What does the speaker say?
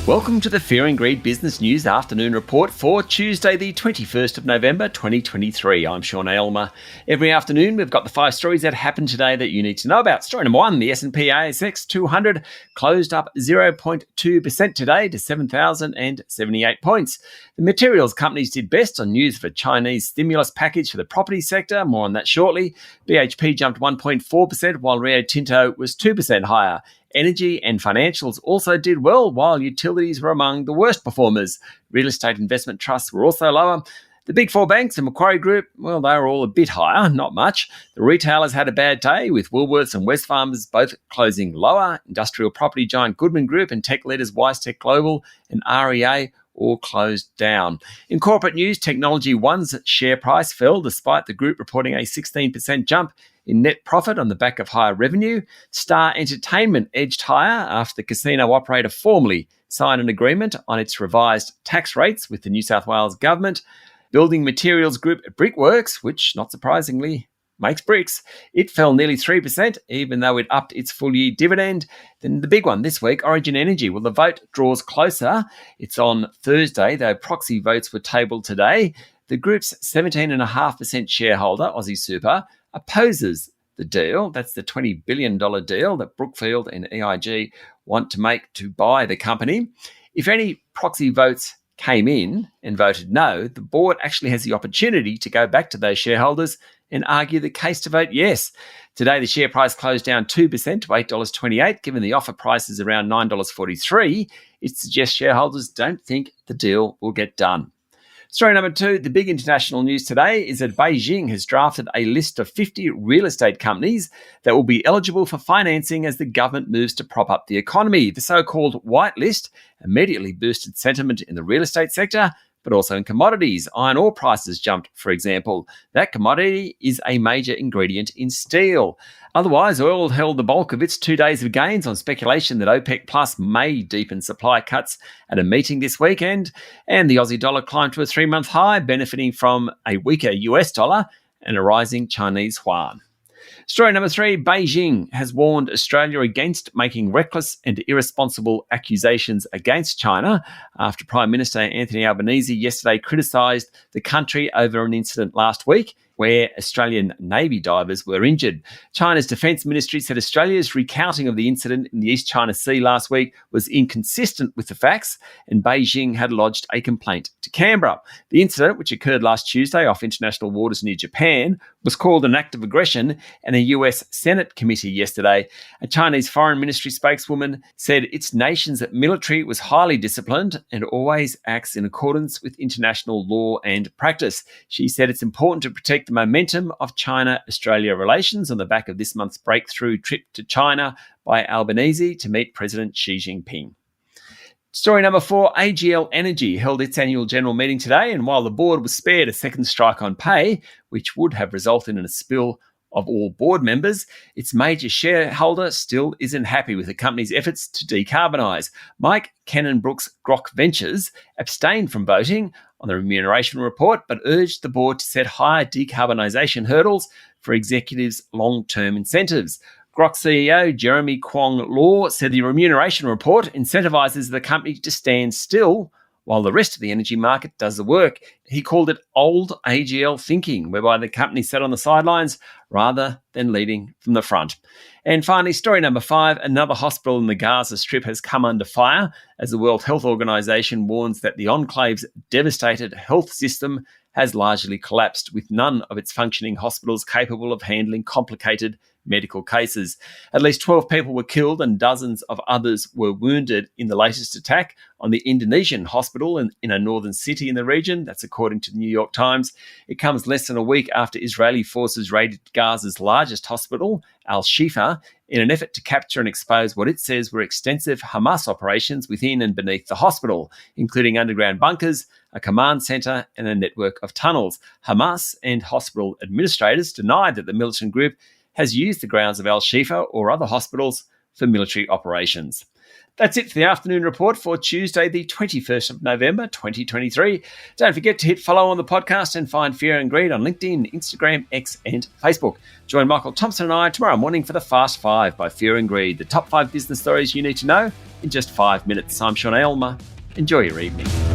Welcome to the Fear and Greed Business News Afternoon Report for Tuesday, the 21st of November, 2023. I'm Sean Aylmer. Every afternoon, we've got the 5 stories that happened today that you need to know about. Story number 1, the S&P ASX 200 closed up 0.2% today to 7,078 points. The materials companies did best on news of a Chinese stimulus package for the property sector. More on that shortly. BHP jumped 1.4%, while Rio Tinto was 2% higher. Energy and financials also did well, while utilities were among the worst performers. Real estate investment trusts were also lower. The big 4 banks and Macquarie Group, well, they were all a bit higher, not much. The retailers had a bad day, with Woolworths and Wesfarmers both closing lower. Industrial property giant Goodman Group and tech leaders WiseTech Global and REA all closed down. In corporate news, Technology One's share price fell despite the group reporting a 16% jump in net profit on the back of higher revenue. Star Entertainment edged higher after the casino operator formally signed an agreement on its revised tax rates with the New South Wales government. Building materials group Brickworks, which, not surprisingly, makes bricks, it fell nearly 3%, even though it upped its full-year dividend. Then the big one this week, Origin Energy. Well, the vote draws closer. It's on Thursday, though proxy votes were tabled today. The group's 17.5% shareholder, Aussie Super, opposes the deal. That's the $20 billion deal that Brookfield and EIG want to make to buy the company. If any proxy votes came in and voted no, the board actually has the opportunity to go back to those shareholders and argue the case to vote yes. Today, the share price closed down 2% to $8.28. Given the offer price is around $9.43, it suggests shareholders don't think the deal will get done. Story number 2, the big international news today is that Beijing has drafted a list of 50 real estate companies that will be eligible for financing as the government moves to prop up the economy. The so-called white list immediately boosted sentiment in the real estate sector, but also in commodities. Iron ore prices jumped, for example. That commodity is a major ingredient in steel. Otherwise, oil held the bulk of its 2 days of gains on speculation that OPEC Plus may deepen supply cuts at a meeting this weekend. And the Aussie dollar climbed to a 3-month high, benefiting from a weaker US dollar and a rising Chinese yuan. Story number 3, Beijing has warned Australia against making reckless and irresponsible accusations against China after Prime Minister Anthony Albanese yesterday criticised the country over an incident last week where Australian Navy divers were injured. China's Defence Ministry said Australia's recounting of the incident in the East China Sea last week was inconsistent with the facts, and Beijing had lodged a complaint to Canberra. The incident, which occurred last Tuesday off international waters near Japan, was called an act of aggression, and a US Senate committee yesterday. A Chinese Foreign Ministry spokeswoman said its nation's military was highly disciplined and always acts in accordance with international law and practice. She said it's important to protect the momentum of China-Australia relations on the back of this month's breakthrough trip to China by Albanese to meet President Xi Jinping. Story number 4, AGL Energy held its annual general meeting today, and while the board was spared a second strike on pay, which would have resulted in a spill of all board members, its major shareholder still isn't happy with the company's efforts to decarbonise. Mike Cannon-Brookes Grok Ventures abstained from voting on the remuneration report, but urged the board to set higher decarbonisation hurdles for executives' long-term incentives. Grok CEO Jeremy Kwong Law said the remuneration report incentivises the company to stand still while the rest of the energy market does the work. He called it old AGL thinking, whereby the company sat on the sidelines rather than leading from the front. And finally, story number 5, another hospital in the Gaza Strip has come under fire as the World Health Organization warns that the enclave's devastated health system has largely collapsed, with none of its functioning hospitals capable of handling complicated medical cases. At least 12 people were killed and dozens of others were wounded in the latest attack on the Indonesian hospital in a northern city in the region. That's according to the New York Times. It comes less than a week after Israeli forces raided Gaza's largest hospital, Al-Shifa, in an effort to capture and expose what it says were extensive Hamas operations within and beneath the hospital, including underground bunkers, a command centre and a network of tunnels. Hamas and hospital administrators denied that the militant group has used the grounds of Al-Shifa or other hospitals for military operations. That's it for the afternoon report for Tuesday, the 21st of November, 2023. Don't forget to hit follow on the podcast and find Fear and Greed on LinkedIn, Instagram, X, and Facebook. Join Michael Thompson and I tomorrow morning for the Fast 5 by Fear and Greed, the top 5 business stories you need to know in just 5 minutes. I'm Sean Aylmer. Enjoy your evening.